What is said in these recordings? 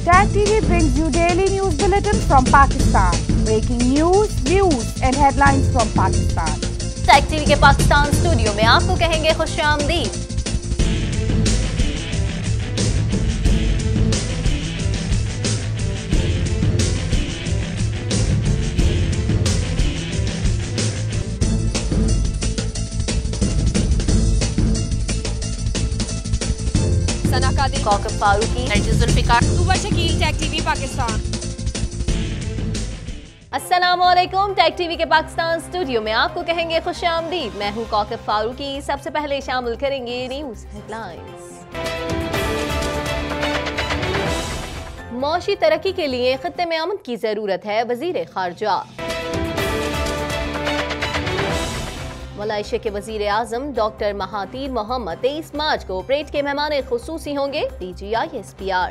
Tag TV brings you daily news bulletin from Pakistan. Breaking news, views and headlines from Pakistan. Tag TV के Pakistan studio में आपको कहेंगे खुशामदीद। Kaukab Farooqui, Zulfiqar, Shakeel, tag TV Pakistan. अस्सलामुअलैकुम। Tag TV के Pakistan studio में आपको कहेंगे खुशामदीद। मैं हूं कौकब फारूकी। सबसे पहले शामिल करेंगे न्यूज हेडलाइंस। मौशी तरक्की के लिए खित्ते में अमन की जरूरत है, वजीर खारजा। मलेशिया के वजीर आजम डॉक्टर महातीर मोहम्मद 23 मार्च को परेड के मेहमान खुसूसी होंगे, DGI-SPR।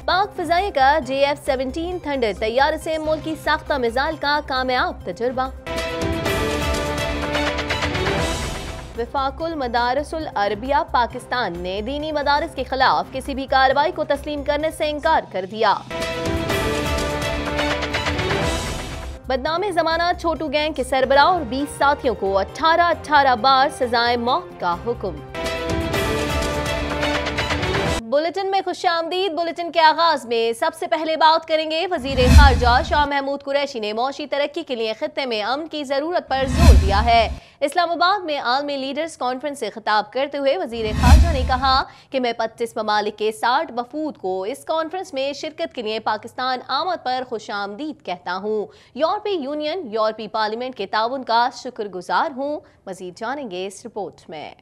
पाक फिजाई का JF-17 थंडर तैयारे से मुल्की साख्ता मिसाइल का कामयाब तजुर्बा। वफाकुल मदारसुल अरबिया पाकिस्तान ने दीनी मदारिस के खिलाफ किसी भी कार्रवाई को तस्लीम करने से इनकार कर दिया। बदनामे जमाना छोटू गैंग के सरबराह और 20 साथियों को 18 बार सजाए मौत का हुक्म। बुलेटिन में खुशामदीद। बुलेटिन के आगाज में सबसे पहले बात करेंगे वजीर खारजा शाह महमूद कुरैशी ने मौशी तरक्की के लिए खित्ते में अमन की जरूरत पर जोर दिया है। इस्लामाबाद में आलमी लीडर्स कॉन्फ्रेंस से खिताब करते हुए वजीर खारजा ने कहा कि मैं 25 ममालिक के 60 वफूद को इस कॉन्फ्रेंस में शिरकत के लिए पाकिस्तान आमद पर खुशामदीद कहता हूँ। यूरोपीय यूनियन, यूरोपीय पार्लियामेंट के ताउन का शुक्रगुजार हूँ। मजीद जानेंगे इस रिपोर्ट में।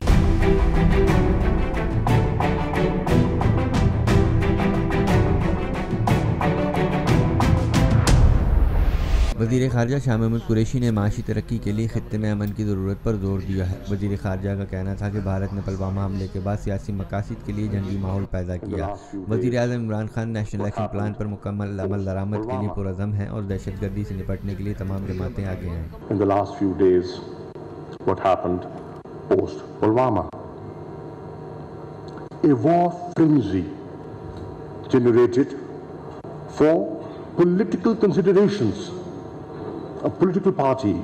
वज़ीर ख़ारजा शाह महमूद कुरैशी ने माशी तरक्की के लिए खित्ते में अमन की ज़रूरत पर जोर दिया है। वज़ीर ख़ारजा का कहना था कि भारत ने पुलवामा हमले के बाद सियासी मकासद के लिए जंगी माहौल पैदा किया। वज़ीर आज़म Imran Khan national action plan पर मुकम्मल अमल दरामद के लिए पुरअज़म हैं और दहशतगर्दी से निपटने के लिए तमाम जमातें आगे हैं। In the last few days, what happened post Pulwama, a war frenzy generated for political considerations. A political party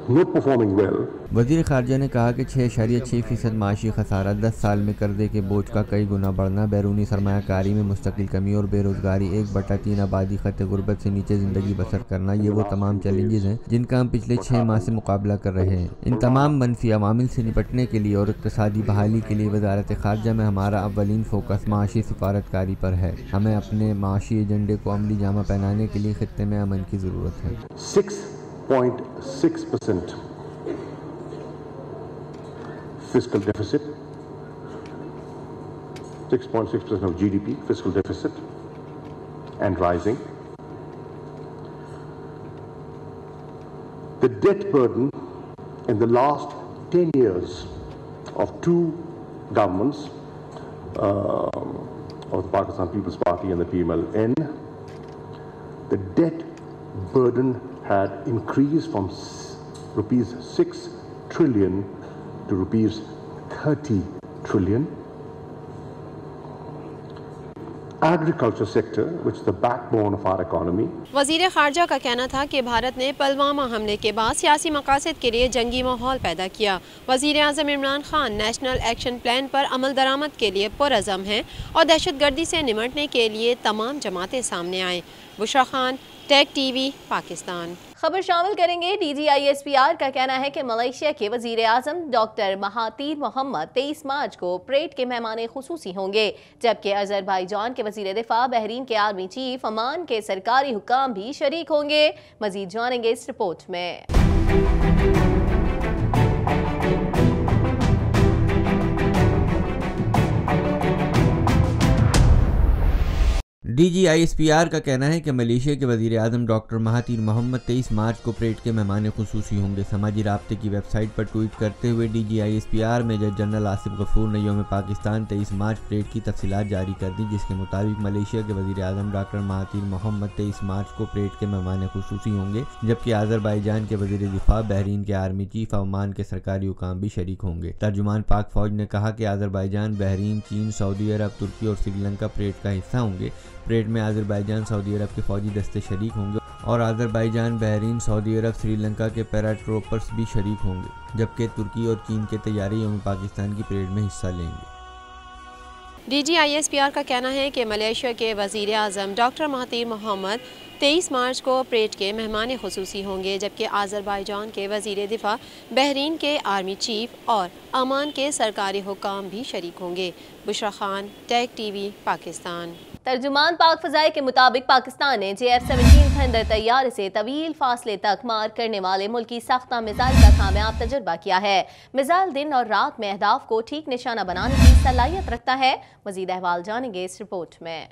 not performing well. वज़ीर ख़ारजा ने कहा कि 6.6% माशी खसारा, 10 साल में कर्जे के बोझ का कई गुना बढ़ना, बैरूनी सरमायाकारी में मुस्तकिल कमी और बेरोजगारी, 1/3 आबादी खत्ते गुर्बत से नीचे ज़िंदगी बसर करना, ये वो तमाम चैलेंजेस हैं जिनका हम पिछले 6 माह से मुकाबला कर रहे हैं। इन तमाम मनफी अवामिल से निपटने के लिए और इक़्तिसादी बहाली के लिए वज़ारत ख़ारजा में हमारा अव्वलीन फोकस माशी सिफारतकारी पर है। हमें अपने माशी एजेंडे को अमली जामा पहनाने के लिए खित्ते में अमन की ज़रूरत है। 6.6% fiscal deficit, 6.6% of GDP fiscal deficit and rising. The debt burden in the last 10 years of two governments, of the Pakistan People's Party and the PMLN, the debt burden had increased from rupees 6 trillion to rupees 30 trillion. Agriculture sector, which is the backbone of our economy. वज़ीर ख़ारजा का कहना था कि भारत ने पुलवामा हमले के बाद सियासी मकासद के लिए जंगी माहौल पैदा किया। वज़ीर आज़म Imran Khan national action plan पर अमल दरामद के लिए पुरअज़म हैं और दहशतगर्दी से निपटने के लिए तमाम जमातें सामने आएँ। Bushra Khan, tag TV Pakistan. खबर शामिल करेंगे DGI-SPR का कहना है कि मलेशिया के वजीर आजम डॉक्टर महातीर मोहम्मद 23 मार्च को परेड के मेहमान खुसूसी होंगे, जबकि अजरबैजान के वजीर दिफा, बहरीन के आर्मी चीफ, ओमान के सरकारी हुक्काम भी शरीक होंगे। मजीद जानेंगे इस रिपोर्ट में। DGISPR का कहना है कि मलेशिया के वज़ीर आज़म डॉक्टर महातीर मोहम्मद 23 मार्च को परेड के मेहमान खुसूसी होंगे। समाजी राब्ते की वेबसाइट पर ट्वीट करते हुए DGISPR major general Asif Ghafoor ने यौम पाकिस्तान 23 मार्च परेड की तफसीलात जारी कर दी, जिसके मुताबिक मलेशिया के वज़ीर आज़म डॉक्टर महातीर मोहम्मद 23 मार्च को परेड के मेहमान खुसूसी होंगे, जबकि आज़रबाईजान के वज़ीर दिफा, बहरीन के आर्मी चीफ, ओमान के सरकारी हुकाम भी शरीक होंगे। तर्जुमान पाक फौज ने कहा कि आज़रबाईजान, बहरीन, चीन, सऊदी अरब, तुर्की और श्रीलंका परेड का हिस्सा होंगे। परेड में आज़रबाईजान, सऊदी अरब के फौजी दस्ते शरीक होंगे और आज़रबाईजान, बहरीन, सऊदी अरब, श्रीलंका के पैराट्रोपर्स भी शरीक होंगे, जबकि तुर्की और चीन के तैयारी यौम पाकिस्तान की परेड में हिस्सा लेंगे। DGISPR का कहना है कि मलेशिया के वज़ीर आज़म डॉक्टर महातीर मोहम्मद 23 मार्च को परेड के मेहमान खुसूसी होंगे, जबकि आज़रबाईजान के वज़ीर दिफा, बहरीन के आर्मी चीफ और ओमान के सरकारी हुकाम भी शरीक होंगे। Bushra Khan, tech TV, Pakistan. तर्जुमान पाक फ़ज़ाई के मुताबिक पाकिस्तान ने JF-17 थंडर तैयारे से तवील फासले तक मार करने वाले मुल्की साख्ता मिसाइल का कामयाब तजुर्बा किया है। मिसाइल दिन और रात में अहदाफ को ठीक निशाना बनाने की सलाहियत रखता है। मज़ीद अहवाल जानेंगे इस रिपोर्ट में।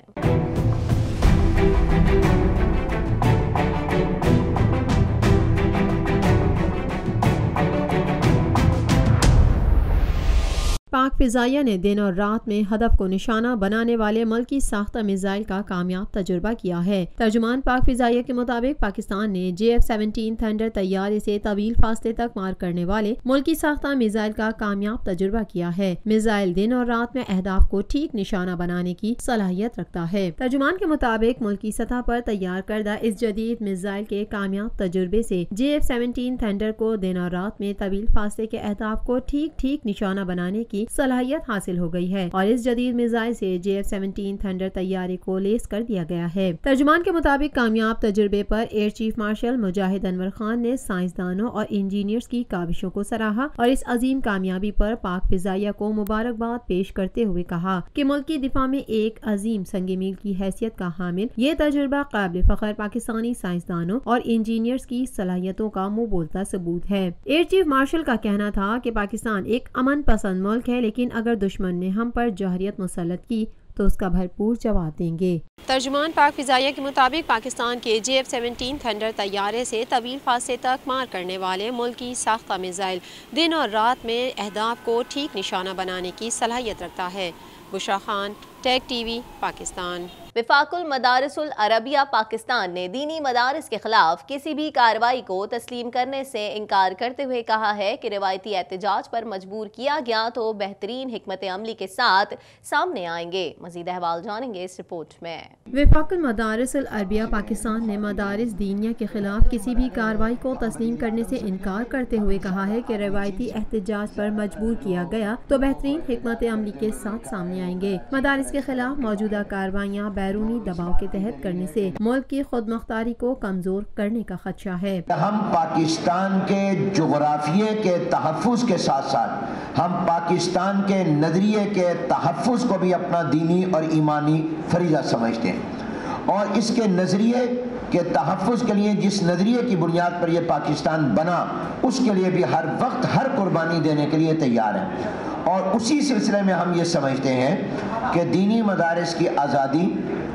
पाक फ़िज़ाइया ने दिन और रात में हदफ को निशाना बनाने वाले मुल्की साख्ता मिसाइल का कामयाब तजुर्बा किया है। तर्जुमान पाक फ़िज़ाइया के मुताबिक पाकिस्तान ने JF-17 थंडर तैयारे से तवील फासले तक मार करने वाले मुल्की साख्ता मिसाइल का कामयाब तजुर्बा किया है। मिसाइल दिन और रात में अहदाफ को ठीक निशाना बनाने की सलाहियत रखता है। तर्जुमान के मुताबिक मुल्की सतह पर तैयार करदा इस जदीद मिसाइल के कामयाब तजुर्बे से JF-17 थंडर को दिन और रात में तवील फासले के अहदाफ को ठीक निशाना बनाने की सलाहियत हासिल हो गई है और इस जदीद मिसाइल से JF-17 थंडर तैयारे को लेस कर दिया गया है। तर्जुमान के मुताबिक कामयाब तजुर्बे पर एयर चीफ मार्शल मुजाहिद अनवर खान ने साइंसदानों और इंजीनियर्स की काविशों को सराहा और इस अजीम कामयाबी पर पाक फ़िज़ाइया को मुबारकबाद पेश करते हुए कहा कि मुल्की दिफा में एक अजीम संग मील की हैसियत का हामिल ये तजुर्बा काबिल फ़ख्र पाकिस्तानी साइंसदानों और इंजीनियर्स की सलाहियतों का मुँह बोलता सबूत है। एयर चीफ मार्शल का कहना था कि पाकिस्तान एक अमन पसंद मुल्क है, लेकिन अगर दुश्मन ने हम पर जहरियत मुसल्लत की तो उसका भरपूर जवाब देंगे। तर्जुमान पाक फ़िज़ाइया के मुताबिक पाकिस्तान के JF-17 थंडर तैयारे से तवील फासले तक मार करने वाले मुल्की साख्ता मिसाइल दिन और रात में अहदाफ को ठीक निशाना बनाने की सलाहियत रखता है। Bushra Khan, tech TV, Pakistan. वफाकुल मदारिसुल अरबिया पाकिस्तान ने दीनी मदारिस के खिलाफ किसी भी कार्रवाई को तस्लीम करने से इनकार करते हुए कहा है कि रिवायती एहतजाज पर मजबूर किया गया तो बेहतरीन हिकमत अमली के साथ सामने आएंगे। मजीद अहवाल जानेंगे इस रिपोर्ट में। वफाकुल मदारिसुल अरबिया पाकिस्तान ने मदारिस दीनिया के खिलाफ किसी भी कार्रवाई को तस्लीम करने से इनकार करते हुए कहा है कि रिवायती एहतजाज पर मजबूर किया गया तो बेहतरीन हिकमत अमली के साथ सामने आएंगे। मदारिस के खिलाफ मौजूदा कार्रवाइयाँ बैरूनी दबाव के तहत करने से मुल्क की खुद मुख्तारी को कमजोर करने का खदशा है। हम पाकिस्तान के जोग्राफिये के तहफ़्फ़ुज़ के साथ साथ हम पाकिस्तान के नजरिए के तहफ़्फ़ुज़ को भी अपना दीनी और ईमानी फरीज़ा समझते हैं और इसके नजरिए के तहफ़्फ़ुज़ के लिए जिस नजरिए की बुनियाद पर यह पाकिस्तान बना उसके लिए भी हर वक्त हर कुर्बानी देने के लिए तैयार है और उसी सिलसिले में हम ये समझते हैं कि दीनी मदारिस की आज़ादी,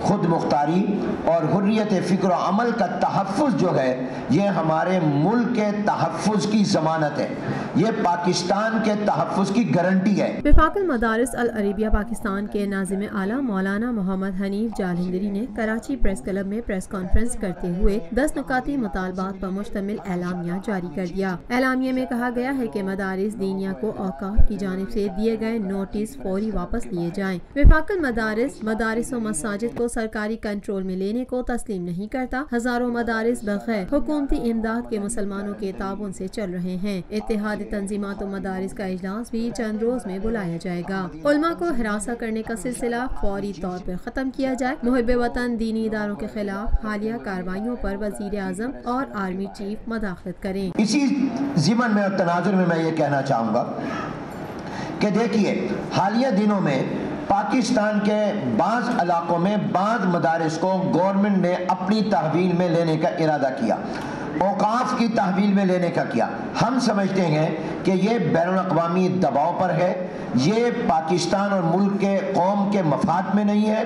खुद मुख्तारी और हुर्रियत फ़िक्र व अमल का तहफ़्फ़ुज़ जो है ये हमारे मुल्क के तहफ़्फ़ुज़ की ज़मानत है, ये पाकिस्तान के तहफ़्फ़ुज़ की गारंटी है। वफाकुल मदारिस अल अरबिया पाकिस्तान के नाज़िम आला मौलाना मोहम्मद हनीफ जालंधरी ने कराची प्रेस क्लब में प्रेस कॉन्फ्रेंस करते हुए 10 नुकाती मुतालबात पर मुश्तमिल एलामिया जारी कर दिया। एलामिया में कहा गया है कि मदारिस दीनिया को औकाफ की जानिब से दिए गए नोटिस फौरी वापस लिए जाएं। वफाकुल मदारिस व मसाजिद को सरकारी कंट्रोल में लेने को तस्लीम नहीं करता। हजारों मदारिस बगैर हुकूमती इमदाद के मुसलमानों के ताबुन से चल रहे हैं। इत्तेहादी तंजीमात व मदारिस का इजलास भी चंद रोज में बुलाया जाएगा। उलमा को हिरासा करने का सिलसिला फौरी तौर पर खत्म किया जाए। मुहिब वतन दीनी इदारों के खिलाफ हालिया कार्रवाइयों पर वजीर आजम और आर्मी चीफ मदाखलत करें। इसी ज़िमन में और तनाजुर में मैं ये कहना चाहूँगा कि देखिए हालिया दिनों में पाकिस्तान के बाज़ इलाकों में बाज़ मदारिस को गवर्नमेंट ने अपनी तहवील में लेने का इरादा किया। औकाफ की तहवील में लेने का किया। हम समझते हैं कि ये बैनुल-अक़वामी दबाव पर है, ये पाकिस्तान और मुल्क के कौम के मफाद में नहीं है,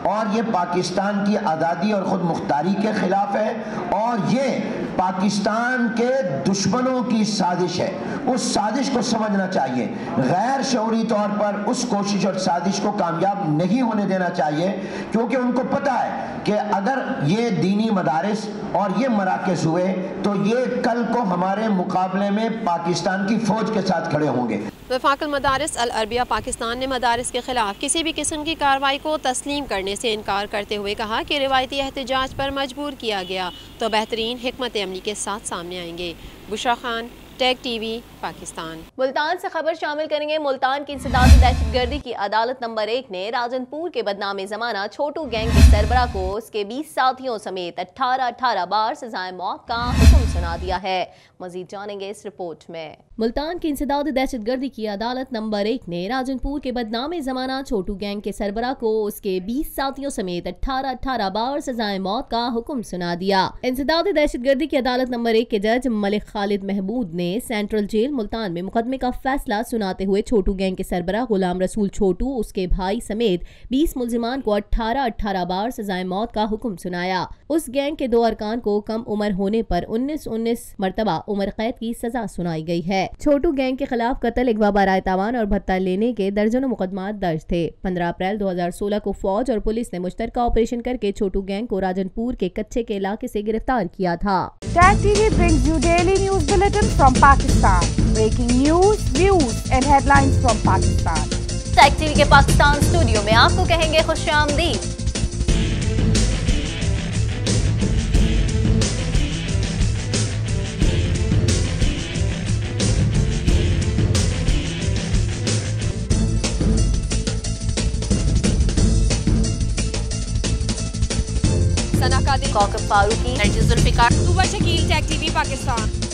और ये पाकिस्तान की आज़ादी और ख़ुद मुख्तारी के ख़िलाफ़ है, और ये पाकिस्तान के दुश्मनों की साजिश है। उस साजिश को समझना चाहिए, गैर शऊरी तौर पर उस कोशिश और साजिश को कामयाब नहीं होने देना चाहिए, क्योंकि उनको पता है कि अगर ये दीनी मदारिस और ये मराकज़ हुए तो ये कल को हमारे मुकाबले में पाकिस्तान की फ़ौज के साथ खड़े होंगे। वफाकुल मदारिस अल अरबिया पाकिस्तान ने मदारिस के खिलाफ किसी भी किस्म की कार्रवाई को तस्लीम करने से इनकार करते हुए कहा कि रिवायती एहतजाज पर मजबूर किया गया तो बेहतरीन हिकमत अमली के साथ सामने आएंगे। Bushra Khan, tech TV, Pakistan. मुल्तान से खबर शामिल करेंगे। मुल्तान की इंसदादी दहशतगर्दी की अदालत नंबर 1 ने राजनपुर के बदनामे ज़माना छोटू गैंग के सरबरा को उसके 20 साथियों समेत 18 बार सजाए मौत का हुक्म सुना दिया है। मजीद जानेंगे इस रिपोर्ट में। मुल्तान की इंसदादी दहशतगर्दी की अदालत नंबर 1 ने राजनपुर के बदनामे ज़माना छोटू गैंग के सरबरा को उसके 20 साथियों समेत 18 बार सजाए मौत का हुक्म सुना दिया। इंसदादी दहशतगर्दी की अदालत नंबर 1 के जज मलिक खालिद महमूद ने सेंट्रल जेल मुल्तान में मुकदमे का फैसला सुनाते हुए छोटू गैंग के सरबरा गुलाम रसूल छोटू, उसके भाई समेत 20 मुल्जिमान को 18 बार सजाए मौत का हुक्म सुनाया। उस गैंग के 2 अरकान को कम उम्र होने पर 19 मरतबा उम्र कैद की सजा सुनाई गई है। छोटू गैंग के खिलाफ कत्ल, अगवा, बाराए तावान और भत्ता लेने के दर्जनों मुकदमात दर्ज थे। 15 अप्रैल 2016 को फौज और पुलिस ने मुश्तरका ऑपरेशन करके छोटू गैंग को राजनपुर के कच्चे के इलाके से गिरफ्तार किया था। Tag TV brings you daily news bulletin from Pakistan. Breaking news, views and headlines from Pakistan. Tag TV के पाकिस्तान स्टूडियो में आपको कहेंगे खुशामदीद। सना कादिर, कौकब फारूकी, जुल्फिकार, शकील, टैग टीवी पाकिस्तान।